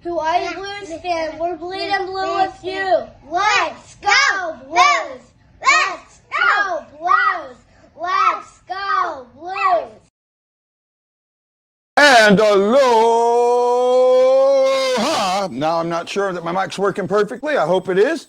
Hawaii Blues fan, we're bleeding blue with you. Let's go Blues! Let's go Blues! Let's go Blues! And aloha! Now I'm not sure that my mic's working perfectly. I hope it is.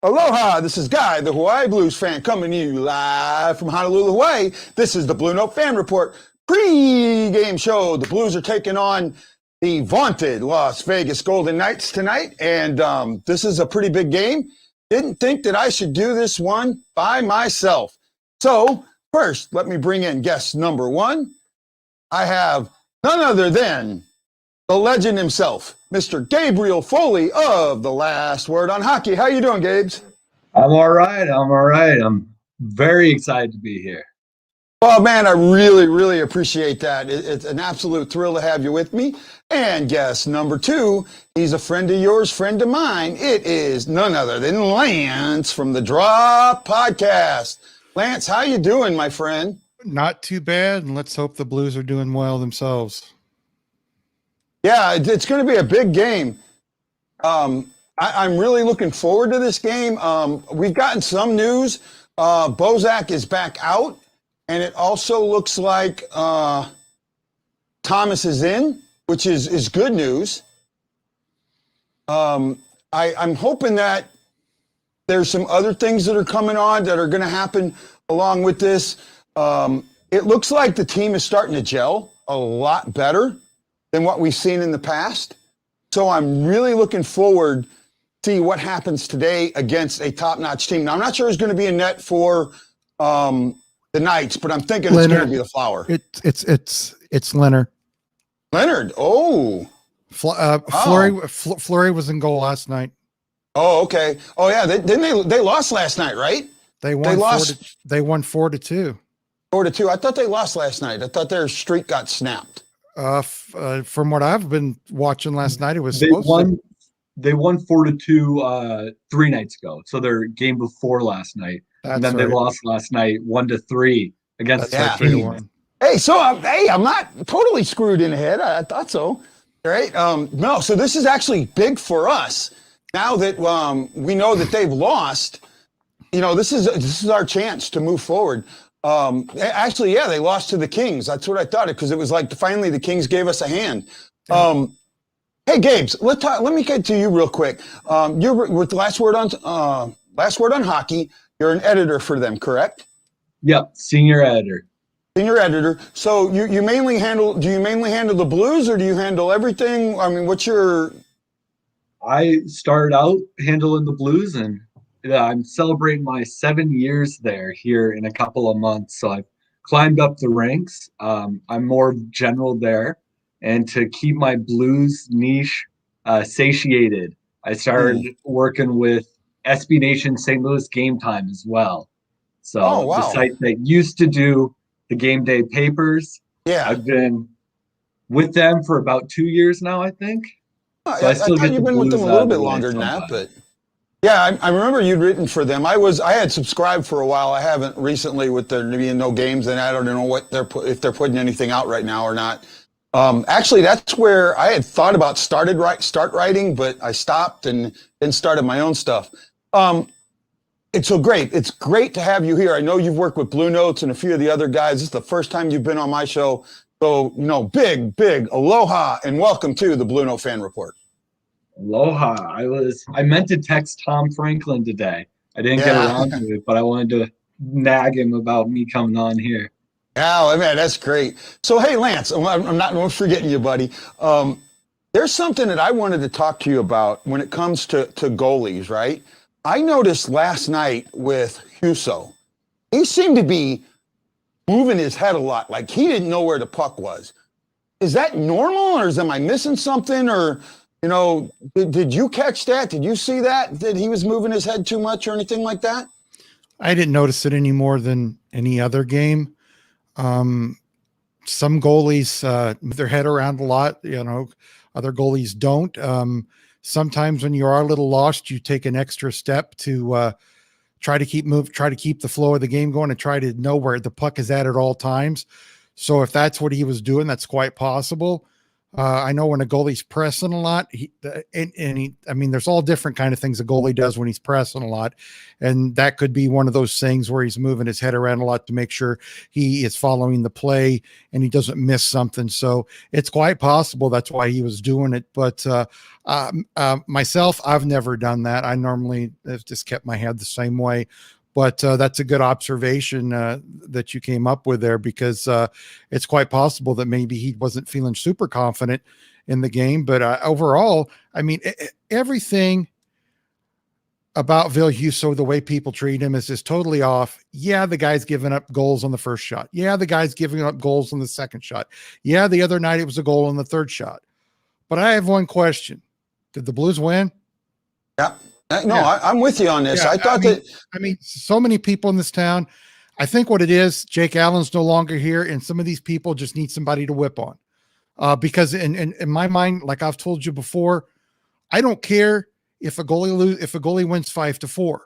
Aloha, this is Guy, the Hawaii Blues fan, coming to you live from Honolulu, Hawaii. This is the BlueNote Fan Report Pre-Game show. The Blues are taking on the vaunted Las Vegas Golden Knights tonight, and this is a pretty big game. Didn't think that I should do this one by myself. So first, let me bring in guest number one. I have none other than the legend himself, Mr. Gabriel Foley of The Last Word on Hockey. How you doing, Gabes? I'm all right. I'm very excited to be here. Well, man, I really appreciate that. It's an absolute thrill to have you with me. And guest number two, he's a friend of yours, friend of mine. It is none other than Lance from the Drop Podcast. Lance, how you doing, my friend? Not too bad, and let's hope the Blues are doing well themselves. Yeah, it's going to be a big game. I'm really looking forward to this game. We've gotten some news. Bozak is back out, and it also looks like Thomas is in, which is good news. I'm hoping that there's some other things that are coming on that are going to happen along with this. It looks like the team is starting to gel a lot better than what we've seen in the past. So I'm really looking forward to see what happens today against a top-notch team. Now, I'm not sure who's going to be in net for the Knights, but I'm thinking Leonard. It's going to be the Flower. It's Leonard. Leonard. Oh. Fleury was in goal last night. Oh, okay. Oh, yeah. They lost last night, right? They won 4-2. 4-2. I thought they lost last night. I thought their streak got snapped. From what I've been watching last night, it was they won 4-2 3 nights ago. So their game before last night, and then they lost last night 1-3 against the team. Hey, so I'm not totally screwed in the head. I thought so. All right. No, so this is actually big for us now that we know that they've lost. You know, this is our chance to move forward. Actually, yeah, they lost to the Kings. That's what I thought, because it was like finally the Kings gave us a hand. Hey, Gabes, let me get to you real quick. You're with the Last Word on Hockey. You're an editor for them, correct? Yep, senior editor. Senior editor. So do you mainly handle the Blues, or do you handle everything? I mean, I started out handling the Blues, and I'm celebrating my 7 years here in a couple of months. So I've climbed up the ranks. I'm more general there. And to keep my Blues niche satiated, I started working with SB Nation St. Louis Game Time as well. So the site that used to do the game day papers. Yeah. I've been with them for about 2 years now, I think. So I thought you've been with them a little bit longer than that, but yeah, I remember you'd written for them. I had subscribed for a while. I haven't recently with there being no games, and I don't know what if they're putting anything out right now or not. Actually, that's where I had thought about start writing, but I stopped and then started my own stuff. It's so great. It's great to have you here. I know you've worked with Blue Notes and a few of the other guys. This is the first time you've been on my show. So, big aloha and welcome to the Blue Note Fan Report. Aloha. I meant to text Tom Franklin today. I didn't get around to it, but I wanted to nag him about me coming on here. Oh, man, that's great. So, hey, Lance, I'm not forgetting you, buddy. There's something that I wanted to talk to you about when it comes to goalies, right? I noticed last night with Husso, he seemed to be moving his head a lot, like he didn't know where the puck was. Is that normal, or am I missing something? Or, did you catch that? Did you see that he was moving his head too much or anything like that? I didn't notice it any more than any other game. Some goalies move their head around a lot, other goalies don't. Sometimes when you are a little lost, you take an extra step to try to keep the flow of the game going and try to know where the puck is at all times. So if that's what he was doing, that's quite possible. I know when a goalie's pressing a lot, I mean, there's all different kind of things a goalie does when he's pressing a lot. And that could be one of those things where he's moving his head around a lot to make sure he is following the play and he doesn't miss something. So it's quite possible that's why he was doing it. But myself, I've never done that. I normally have just kept my head the same way. But that's a good observation that you came up with there, because it's quite possible that maybe he wasn't feeling super confident in the game. But overall, I mean, everything about Ville Husso, the way people treat him, is just totally off. Yeah, the guy's giving up goals on the first shot. Yeah, the guy's giving up goals on the second shot. Yeah, the other night it was a goal on the third shot. But I have one question. Did the Blues win? Yeah. No, yeah. I'm with you on this. Yeah, I thought I mean, so many people in this town. I think what it is, Jake Allen's no longer here, and some of these people just need somebody to whip on. Because in my mind, like I've told you before, I don't care if a goalie wins 5-4.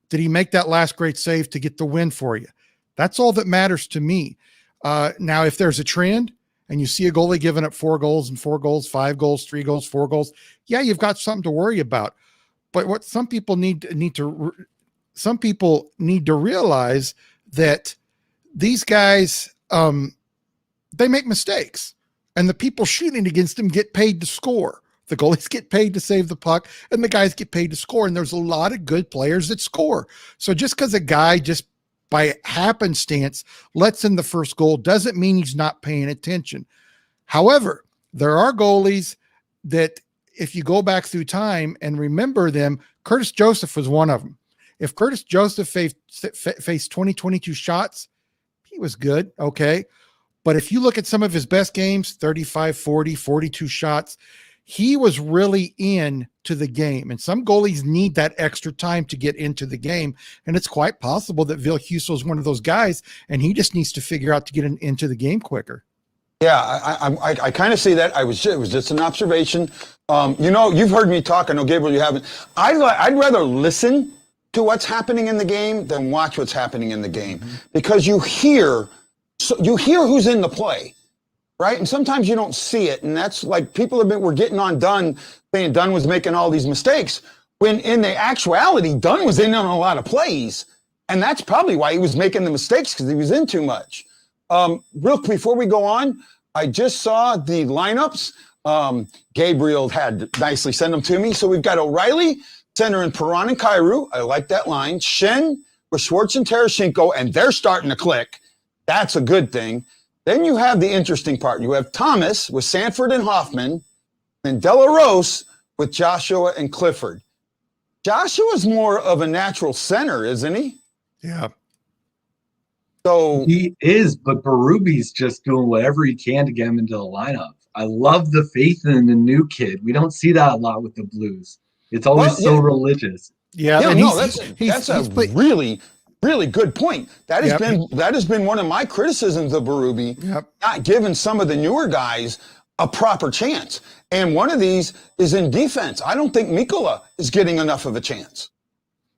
Did he make that last great save to get the win for you? That's all that matters to me. Now, if there's a trend and you see a goalie giving up 4 goals and 4 goals, 5 goals, 3 goals, 4 goals, yeah, you've got something to worry about. But what some people need to realize that these guys, they make mistakes, and the people shooting against them get paid to score. The goalies get paid to save the puck, and the guys get paid to score. And there's a lot of good players that score. So just because a guy just by happenstance lets in the first goal doesn't mean he's not paying attention. However, there are goalies that, if you go back through time and remember them, Curtis Joseph was one of them. If Curtis Joseph faced 22 shots, he was good. Okay. But if you look at some of his best games, 35, 40, 42 shots, he was really into the game. And some goalies need that extra time to get into the game. And it's quite possible that Ville Husso is one of those guys, and he just needs to figure out to get into the game quicker. Yeah, I kind of see that. It was just an observation. You've heard me talk. I know, Gabriel, you haven't. I'd rather listen to what's happening in the game than watch what's happening in the game, because you hear who's in the play, right? And sometimes you don't see it, and that's like we're getting on Dunn, saying Dunn was making all these mistakes, when in the actuality, Dunn was in on a lot of plays, and that's probably why he was making the mistakes, because he was in too much. Real quick, before we go on, I just saw the lineups. Gabriel had nicely sent them to me. So we've got O'Reilly, center in Perron and Kyrou. I like that line. Shen with Schwartz and Tarasenko, and they're starting to click. That's a good thing. Then you have the interesting part. You have Thomas with Sanford and Hoffman, and De La Rose with Joshua and Clifford. Joshua's more of a natural center, isn't he? Yeah. So he is, but Berube's just doing whatever he can to get him into the lineup. I love the faith in the new kid. We don't see that a lot with the Blues. It's always so religious. Yeah, that's a really, really good point. That has been one of my criticisms of Berube, not giving some of the newer guys a proper chance. And one of these is in defense. I don't think Mikkola is getting enough of a chance.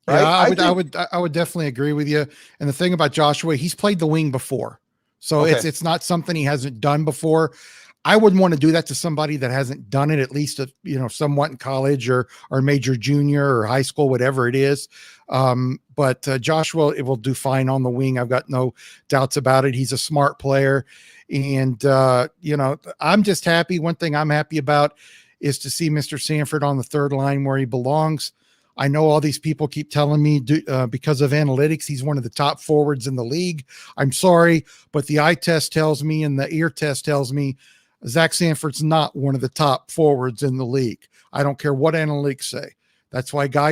Right? Yeah, I would definitely agree with you. And the thing about Joshua, he's played the wing before, so it's not something he hasn't done before. I wouldn't want to do that to somebody that hasn't done it, at least somewhat in college or major junior or high school, whatever it is. But Joshua, it will do fine on the wing. I've got no doubts about it. He's a smart player, and I'm just happy. One thing I'm happy about is to see Mr. Sanford on the third line where he belongs. I know all these people keep telling me because of analytics, he's one of the top forwards in the league. I'm sorry, but the eye test tells me and the ear test tells me Zach Sanford's not one of the top forwards in the league. I don't care what analytics say. That's why, Guy,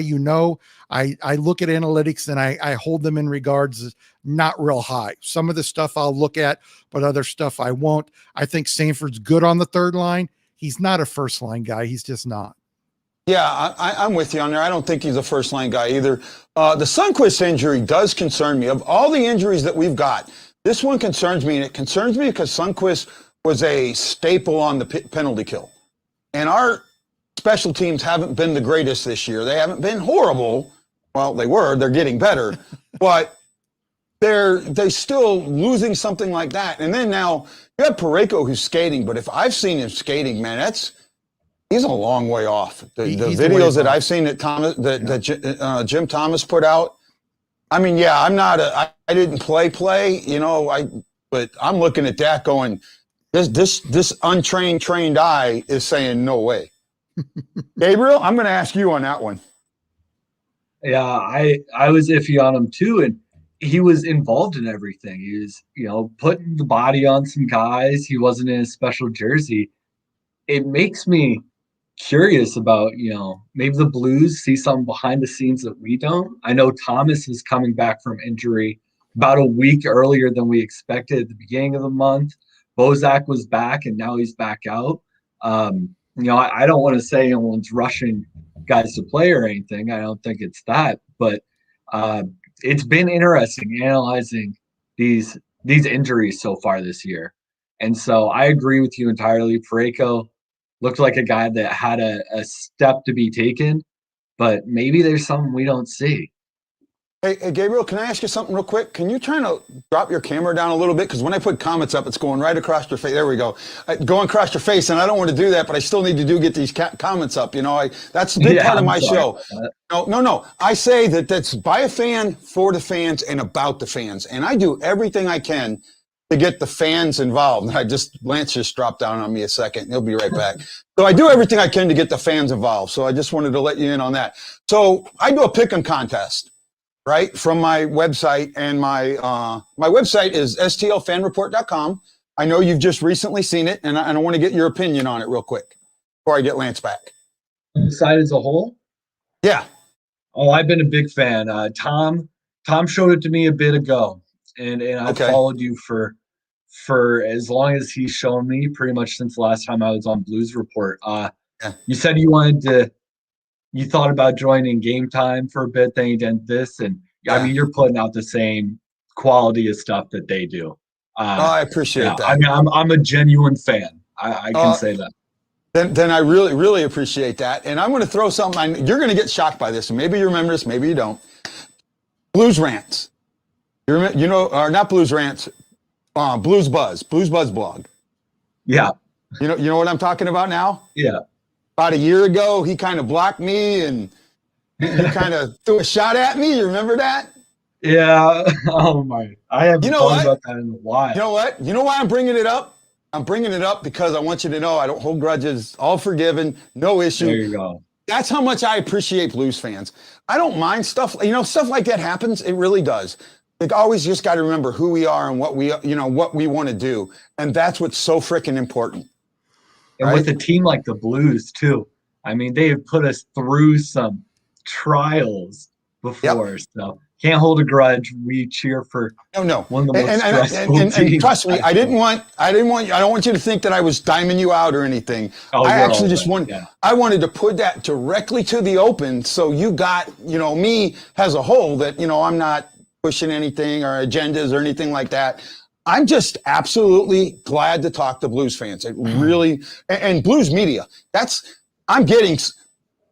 I look at analytics and I hold them in regards as not real high. Some of the stuff I'll look at, but other stuff I won't. I think Sanford's good on the third line. He's not a first line guy. He's just not. Yeah, I'm with you on there. I don't think he's a first-line guy either. The Sundqvist injury does concern me. Of all the injuries that we've got, this one concerns me, and it concerns me because Sundqvist was a staple on the penalty kill. And our special teams haven't been the greatest this year. They haven't been horrible. Well, they were. They're getting better. But they still losing something like that. And then now you have Parayko who's skating, but if I've seen him skating, man, he's a long way off. The videos that I've seen that Jim Thomas put out. I mean, yeah, I didn't play, you know, but I'm looking at that going, this untrained, trained eye is saying no way. Gabriel, I'm going to ask you on that one. Yeah, I was iffy on him too, and he was involved in everything. He was, you know, putting the body on some guys. He wasn't in a special jersey. It makes me curious about, you know, maybe the Blues see something behind the scenes that we don't. I know Thomas is coming back from injury about a week earlier than we expected at the beginning of the month. Bozak was back, and now he's back out. You know, I don't want to say anyone's rushing guys to play or anything. I don't think it's that, but it's been interesting analyzing these injuries so far this year. And so I agree with you entirely. Parayko looked like a guy that had a step to be taken, but maybe there's something we don't see. Hey, Gabriel, can I ask you something real quick? Can you try to drop your camera down a little bit? Because when I put comments up, it's going right across your face. There we go. Going across your face, and I don't want to do that, but I still need to get these comments up. You know, that's a big part of my show. No. I say that's by a fan, for the fans, and about the fans. And I do everything I can to get the fans involved. Lance just dropped down on me a second. He'll be right back. So I do everything I can to get the fans involved. So I just wanted to let you in on that. So I do a pick-em contest. Right, from my website, and my website is stlfanreport.com. I know you've just recently seen it, and I want to get your opinion on it real quick before I get Lance back. The site as a whole? Yeah. Oh, I've been a big fan. Tom showed it to me a bit ago, and I've followed you for as long as he's shown me, pretty much since the last time I was on Blues Report. You said you thought about joining Game Time for a bit, then you did this, and I mean, you're putting out the same quality of stuff that they do. I appreciate that. I mean, I'm a genuine fan. I can say that. Then I really, really appreciate that. And I'm going to throw something. You're going to get shocked by this, and maybe you remember this, maybe you don't. Blues Rants. You know, or not Blues Rants, Blues Buzz blog. Yeah. You know what I'm talking about now? Yeah. About a year ago, he kind of blocked me, and he kind of threw a shot at me. You remember that? Yeah. Oh my! I haven't thought about that in a while. You know what? You know why I'm bringing it up? I'm bringing it up because I want you to know I don't hold grudges. All forgiven. No issue. There you go. That's how much I appreciate Blues fans. I don't mind stuff. You know, stuff like that happens. It really does. Like, always just got to remember who we are and what we want to do, and that's what's so freaking important. And with a team like the Blues, too. I mean, they have put us through some trials before, so can't hold a grudge. We cheer for one of the most stressful teams. And trust me, I don't want you to think that I was diming you out or anything. I actually just I wanted to put that directly to the open, so you got, me as a whole, that, I'm not pushing anything or agendas or anything like that. I'm just absolutely glad to talk to Blues fans. It really, and Blues media, I'm getting,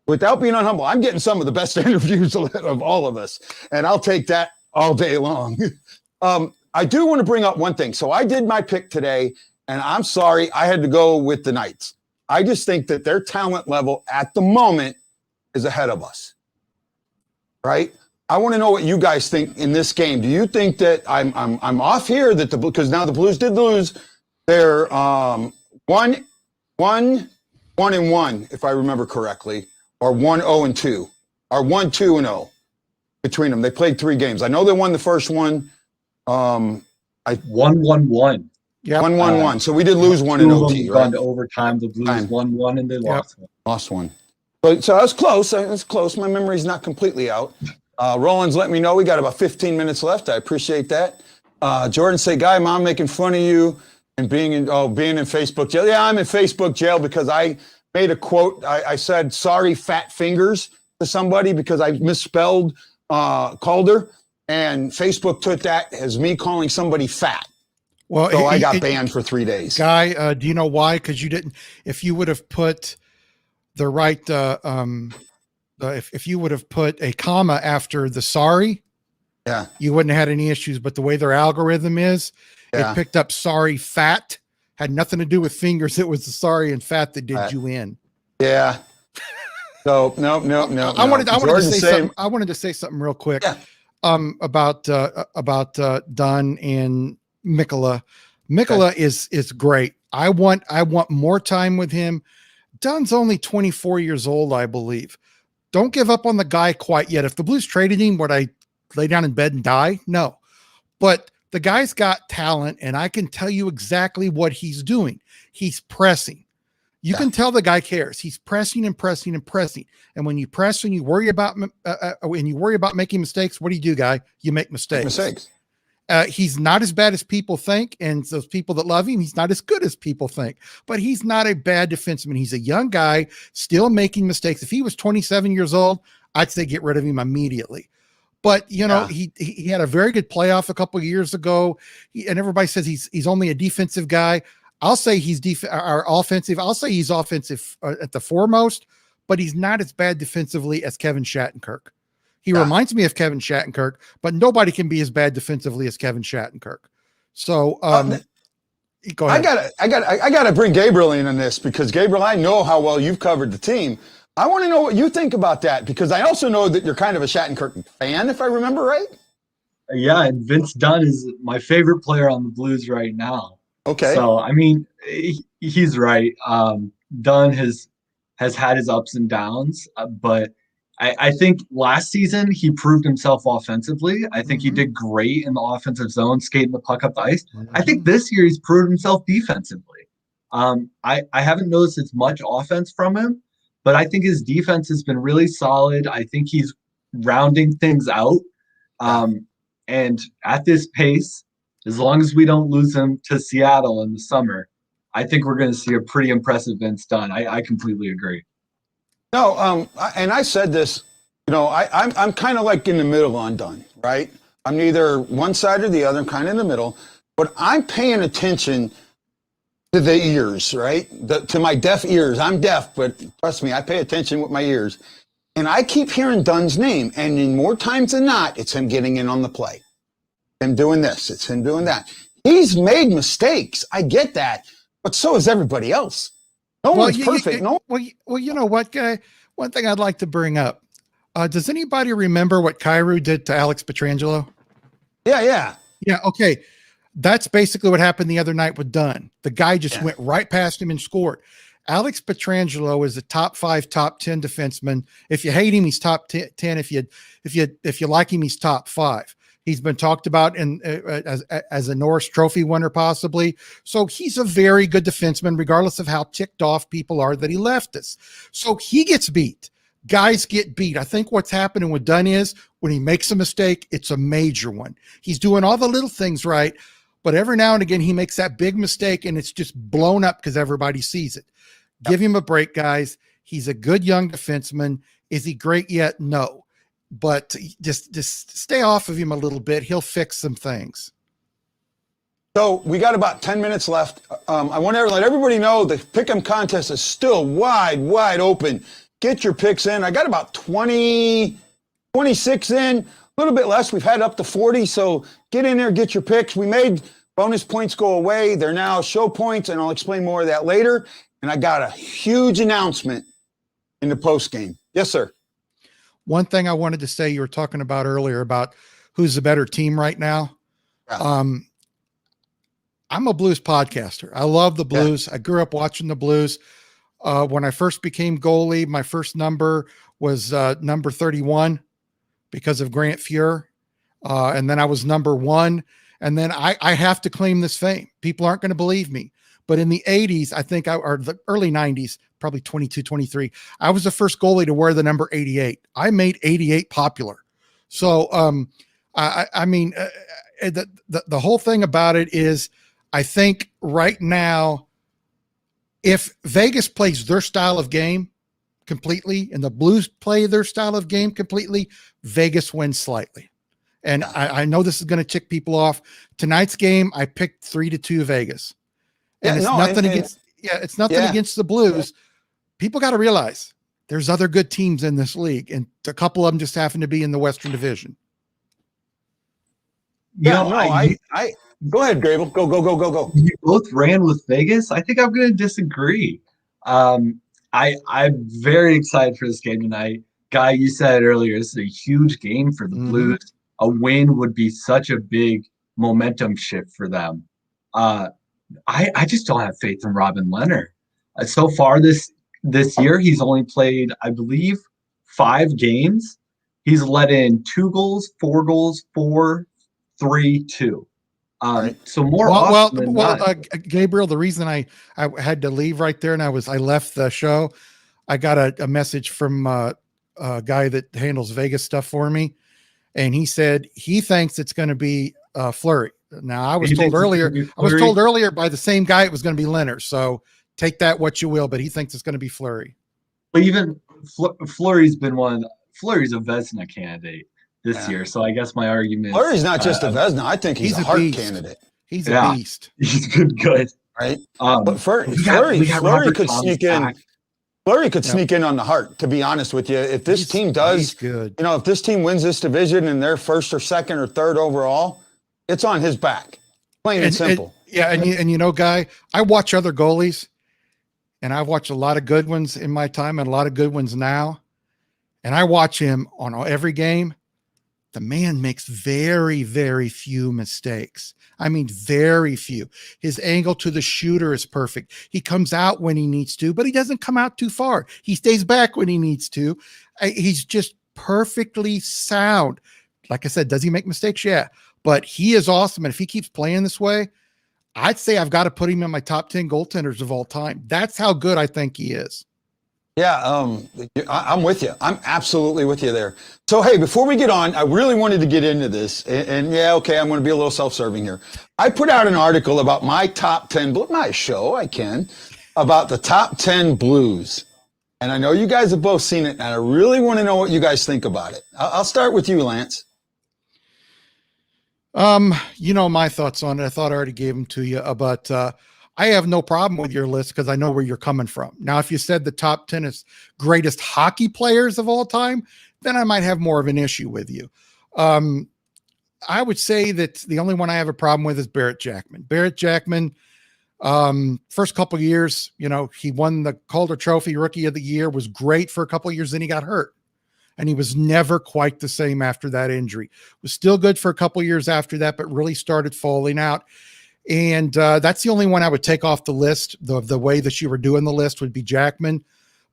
without being unhumble, I'm getting some of the best interviews of all of us. And I'll take that all day long. I do want to bring up one thing. So I did my pick today, and I'm sorry, I had to go with the Knights. I just think that their talent level at the moment is ahead of us. Right? I want to know what you guys think in this game. Do you think that I'm off here, because now the Blues did lose? They're 1-1-1, if I remember correctly, or 1-0-2, or 1-2-0 between them. They played 3 games. I know they won the first one. 1-1-1. Yeah, 1-1-1. So we did lose one in OT, right? Gone to overtime. The Blues won one and they lost one. Lost one. So I was close. My memory's not completely out. Roland's let me know we got about 15 minutes left. I appreciate that. Jordan say, Guy, Mom making fun of you and being in Facebook jail. Yeah, I'm in Facebook jail because I made a quote. I said, sorry, fat fingers to somebody because I misspelled Calder, and Facebook took that as me calling somebody fat. Well, so I got banned for 3 days. Guy, do you know why? Because you didn't, if you would have put the right, if you would have put a comma after the sorry, Yeah. you wouldn't have had any issues. But the way their algorithm is, Yeah. it picked up sorry fat, had nothing to do with fingers. It was the sorry and fat that did you in. Yeah. So no. I wanted to say something. I wanted to say something real quick. Yeah. About Dunn and Mikola. Mikola is great. I want more time with him. Dunn's only 24 years old, I believe. Don't give up on the guy quite yet. If the Blues traded him, would I lay down in bed and die? No. But the guy's got talent, and I can tell you exactly what he's doing. He's pressing. You can tell the guy cares. He's pressing and pressing and pressing. And when you press and you worry about making mistakes, what do you do, guy? You make mistakes. He's not as bad as people think, and those people that love him, he's not as good as people think. But he's not a bad defenseman. He's a young guy still making mistakes. If he was 27 years old, I'd say get rid of him immediately. But he had a very good playoff a couple of years ago, and everybody says he's only a defensive guy. I'll say he's offensive. I'll say he's offensive at the foremost, but he's not as bad defensively as Kevin Shattenkirk. He reminds me of Kevin Shattenkirk, but nobody can be as bad defensively as Kevin Shattenkirk. So go ahead. I gotta bring Gabriel in on this, because Gabriel, I know how well you've covered the team. I want to know what you think about that, because I also know that you're kind of a Shattenkirk fan, if I remember right. Yeah, and Vince Dunn is my favorite player on the Blues right now. Okay. So, I mean, he's right. Dunn has had his ups and downs, but I think last season he proved himself offensively. I think he did great in the offensive zone, skating the puck up the ice. I think this year he's proved himself defensively. I haven't noticed as much offense from him, but I think his defense has been really solid. I think he's rounding things out. And at this pace, as long as we don't lose him to Seattle in the summer, I think we're going to see a pretty impressive Vince Dunn. I completely agree. No, and I said this, I'm kind of like in the middle on Dunn, right? I'm neither one side or the other. I'm kind of in the middle, but I'm paying attention to the ears, right? To my deaf ears. I'm deaf, but trust me, I pay attention with my ears. And I keep hearing Dunn's name, and in more times than not, it's him getting in on the play. Him doing this, it's him doing that. He's made mistakes. I get that, but so is everybody else. No one's perfect. Well, you know what, guy? One thing I'd like to bring up. Does anybody remember what Kyrou did to Alex Pietrangelo? Yeah. Okay. That's basically what happened the other night with Dunn. The guy just went right past him and scored. Alex Pietrangelo is a top 5, top 10 defenseman. If you hate him, he's top 10. If you like him, he's top 5. He's been talked about as a Norris Trophy winner, possibly. So he's a very good defenseman, regardless of how ticked off people are that he left us. So he gets beat. Guys get beat. I think what's happening with Dunn is when he makes a mistake, it's a major one. He's doing all the little things right, but every now and again he makes that big mistake and it's just blown up because everybody sees it. Give him a break, guys. He's a good young defenseman. Is he great yet? No. But just stay off of him a little bit. He'll fix some things. So we got about 10 minutes left. I want to let everybody know the pick'em contest is still wide open. Get your picks in. I got about 26 in, a little bit less. We've had up to 40. So get in there, get your picks. We made bonus points go away. They're now show points, and I'll explain more of that later. And I got a huge announcement in the post game. Yes, sir. One thing I wanted to say, you were talking about earlier about who's the better team right now. Yeah. I'm a Blues podcaster. I love the Blues. I grew up watching the Blues. When I first became goalie, my first number was number 31 because of Grant Fuhr. And then I was number 1. And then I have to claim this fame. People aren't going to believe me. But in the 80s, I think, or the early 90s, probably 22, 23, I was the first goalie to wear the number 88. I made 88 popular. So, I mean, the whole thing about it is, I think right now, if Vegas plays their style of game completely and the Blues play their style of game completely, Vegas wins slightly. And I know this is going to tick people off. Tonight's game, I picked 3-2 Vegas. And it's nothing against the Blues. People got to realize there's other good teams in this league, and a couple of them just happen to be in the Western Division. Yeah, no, I go ahead, Gabriel. Go. You both ran with Vegas. I think I'm going to disagree. I'm very excited for this game tonight. Guy, you said it earlier, this is a huge game for the Blues. A win would be such a big momentum shift for them. I just don't have faith in Robin Leonard. So far this year, he's only played, I believe, 5 games. He's let in 2 goals, 4 goals, 4, 3, 2. Right. So more often than not. Gabriel, the reason I had to leave right there and I left the show, I got a message from a guy that handles Vegas stuff for me, and he said he thinks it's going to be Fleury. Now I was told earlier by the same guy it was going to be Leonard. So take that what you will, but he thinks it's going to be Fleury. But even Fleury's been Fleury's a Vezina candidate this year. So I guess my argument Fleury's not just a Vezina. I think he's a Hart candidate. He's a beast. He's been good. Right. But Fleury could sneak in. Fleury could sneak in on the Hart, to be honest with you. If this team does good, if this team wins this division and they're first or second or third overall, it's on his back. Plain and simple. And Guy, I watch other goalies, and I've watched a lot of good ones in my time and a lot of good ones now. And I watch him on every game. The man makes very, very few mistakes. I mean, very few. His angle to the shooter is perfect. He comes out when he needs to, but he doesn't come out too far. He stays back when he needs to. He's just perfectly sound. Like I said, does he make mistakes? Yeah, but he is awesome. And if he keeps playing this way, I'd say I've got to put him in my top 10 goaltenders of all time. That's how good I think he is. Yeah, I'm with you. I'm absolutely with you there. So, hey, before we get on, I really wanted to get into this. And yeah, okay, I'm going to be a little self-serving here. I put out an article about my top 10, my show, about the top 10 Blues. And I know you guys have both seen it, and I really want to know what you guys think about it. I'll start with you, Lance. My thoughts on it. I thought I already gave them to you, but I have no problem with your list because I know where you're coming from. Now, if you said the top 10 is greatest hockey players of all time, then I might have more of an issue with you. I would say that the only one I have a problem with is Barrett Jackman. Barrett Jackman, first couple of years, he won the Calder Trophy Rookie of the Year, was great for a couple of years, then he got hurt. And he was never quite the same after that injury. Was still good for a couple of years after that, but really started falling out. And that's the only one I would take off the list. The way that you were doing the list would be Jackman.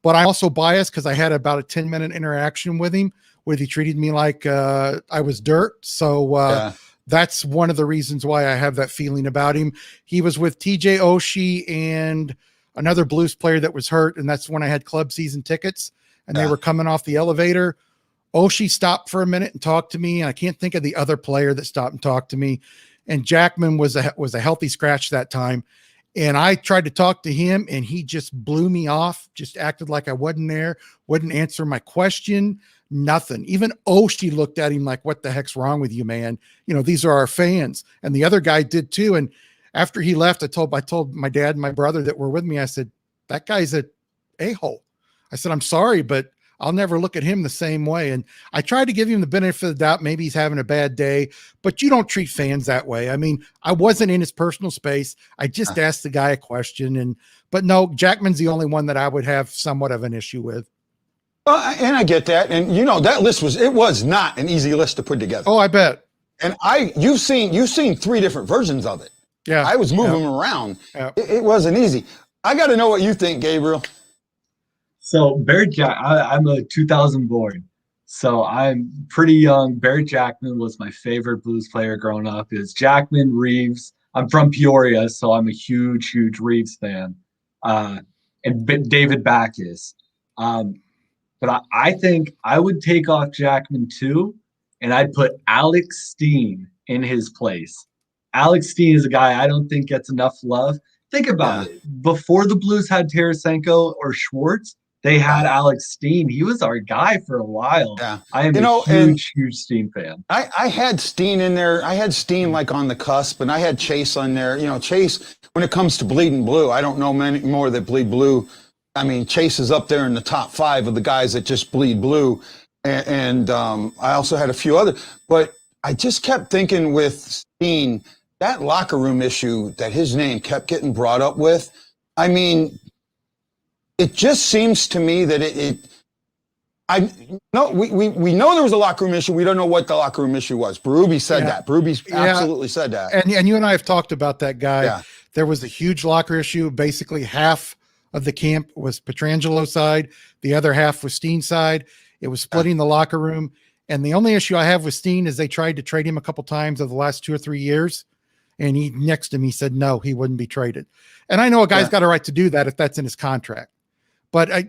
But I'm also biased because I had about a 10-minute interaction with him where he treated me like I was dirt. So that's one of the reasons why I have that feeling about him. He was with TJ Oshie and another Blues player that was hurt, and that's when I had club season tickets, and they were coming off the elevator. Oshie stopped for a minute and talked to me, and I can't think of the other player that stopped and talked to me. And Jackman was a healthy scratch that time. And I tried to talk to him, and he just blew me off, just acted like I wasn't there, wouldn't answer my question, nothing. Even Oshie looked at him like, what the heck's wrong with you, man? These are our fans. And the other guy did too. And after he left, I told my dad and my brother that were with me, I said, that guy's a a-hole. I said, I'm sorry, but I'll never look at him the same way. And I tried to give him the benefit of the doubt. Maybe he's having a bad day, but you don't treat fans that way. I mean, I wasn't in his personal space. I just asked the guy a question. But no, Jackman's the only one that I would have somewhat of an issue with. And I get that. And that list was not an easy list to put together. Oh, I bet. And you've seen 3 different versions of it. Yeah. I was moving them around. Yeah. It wasn't easy. I got to know what you think, Gabriel. So Barrett I'm a 2000 born, so I'm pretty young. Barrett Jackman was my favorite Blues player growing up. Is Jackman, Reeves. I'm from Peoria, so I'm a huge Reeves fan, and David Backes. But I think I would take off Jackman too, and I'd put Alex Steen in his place. Alex Steen is a guy I don't think gets enough love. Think about it. Before the Blues had Tarasenko or Schwartz, they had Alex Steen. He was our guy for a while. Yeah. I am a huge Steen fan. I had Steen in there. I had Steen like on the cusp, and I had Chase on there. Chase, when it comes to bleeding blue, I don't know many more that bleed blue. I mean, Chase is up there in the top 5 of the guys that just bleed blue. And I also had a few other. But I just kept thinking with Steen, that locker room issue that his name kept getting brought up with. I mean, it just seems to me that we know there was a locker room issue. We don't know what the locker room issue was. Berube said that. Berube absolutely said that. And you and I have talked about that guy. Yeah. There was a huge locker issue. Basically, half of the camp was Petrangelo's side. The other half was Steen's side. It was splitting the locker room. And the only issue I have with Steen is they tried to trade him a couple times over the last 2 or 3 years. And he next to me said, no, he wouldn't be traded. And I know a guy's got a right to do that if that's in his contract. But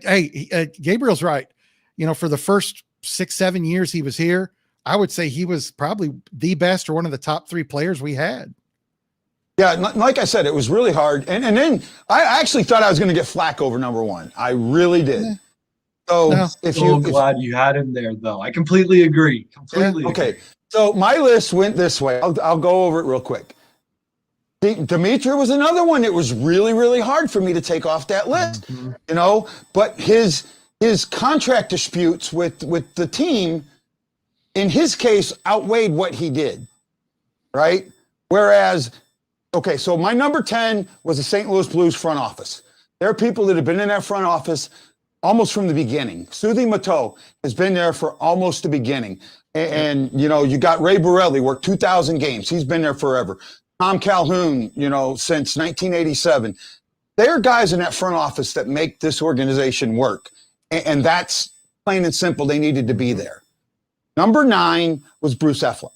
Gabriel's right. You know, for the first 6-7 years he was here, I would say he was probably the best or one of the top 3 players we had. Yeah, like I said, it was really hard. And then I actually thought I was going to get flack over number 1. I really did. Yeah. So I'm glad you had him there, though. I completely agree. Okay. So my list went this way. I'll go over it real quick. Dimitri was another one that was really, really hard for me to take off that list, you know, but his contract disputes with the team, in his case, outweighed what he did, right? Whereas, okay, so my number 10 was the St. Louis Blues front office. There are people that have been in that front office almost from the beginning. Suzy Matteau has been there for almost the beginning. And you know, you got Ray Borelli, worked 2,000 games. He's been there forever. Tom Calhoun, you know, since 1987. There are guys in that front office that make this organization work. And that's plain and simple. They needed to be there. Number 9 was Bruce Eflin.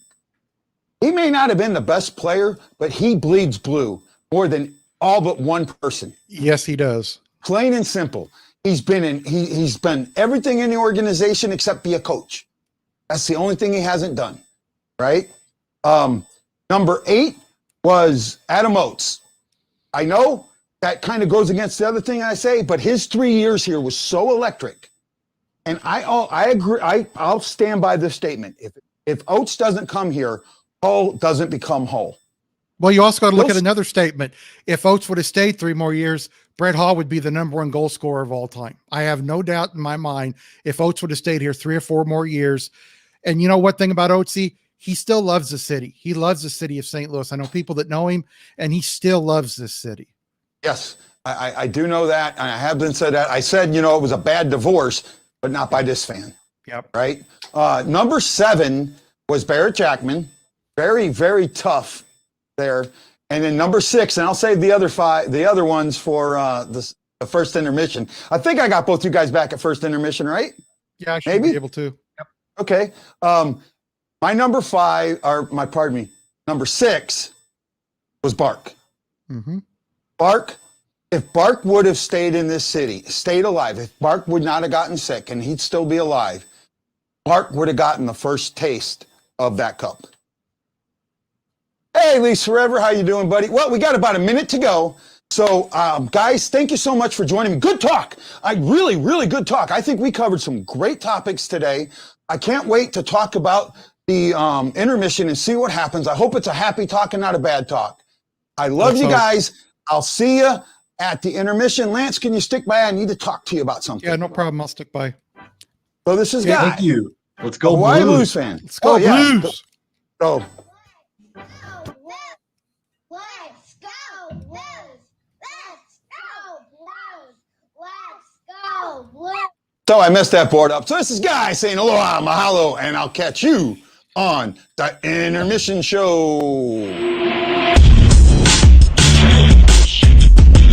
He may not have been the best player, but he bleeds blue more than all but one person. Yes, he does. Plain and simple. He's been everything in the organization except be a coach. That's the only thing he hasn't done, right? Number 8 was Adam Oates. I know that kind of goes against the other thing I say, but his 3 years here was so electric. And I agree. I'll stand by this statement. If Oates doesn't come here, Hull doesn't become Hull. Well, you also got to look at another statement. If Oates would have stayed 3 more years, Brett Hall would be the number 1 goal scorer of all time. I have no doubt in my mind if Oates would have stayed here 3 or 4 more years. And you know what thing about Oatesy? He still loves the city. He loves the city of St. Louis. I know people that know him, and he still loves this city. Yes, I do know that. And I have been said that. I said, you know, it was a bad divorce, but not by this fan. Yep. Right? Number 7 was Barrett Jackman. Very, very tough there. And then number 6, and I'll save the other ones for the first intermission. I think I got both you guys back at first intermission, right? Yeah, I should be able to. Yep. Okay. My number 6 was Bark. Mm-hmm. Bark, if Bark would have stayed in this city, stayed alive, if Bark would not have gotten sick and he'd still be alive, Bark would have gotten the first taste of that cup. Hey, Leafs Forever, how you doing, buddy? Well, we got about a minute to go. So, guys, thank you so much for joining me. Good talk. Really, really good talk. I think we covered some great topics today. I can't wait to talk about the intermission and see what happens. I hope it's a happy talk and not a bad talk. I love you guys. I'll see you at the intermission. Lance, can you stick by? I need to talk to you about something. Yeah, no problem. I'll stick by. So this is Guy. Thank you. Let's go Hawaii Blues. fan. Let's go Blues. Yeah. So. Let's go Blues! Let's go Blues! Let's go Blues! So I messed that board up. So this is Guy saying aloha, mahalo, and I'll catch you on the intermission show.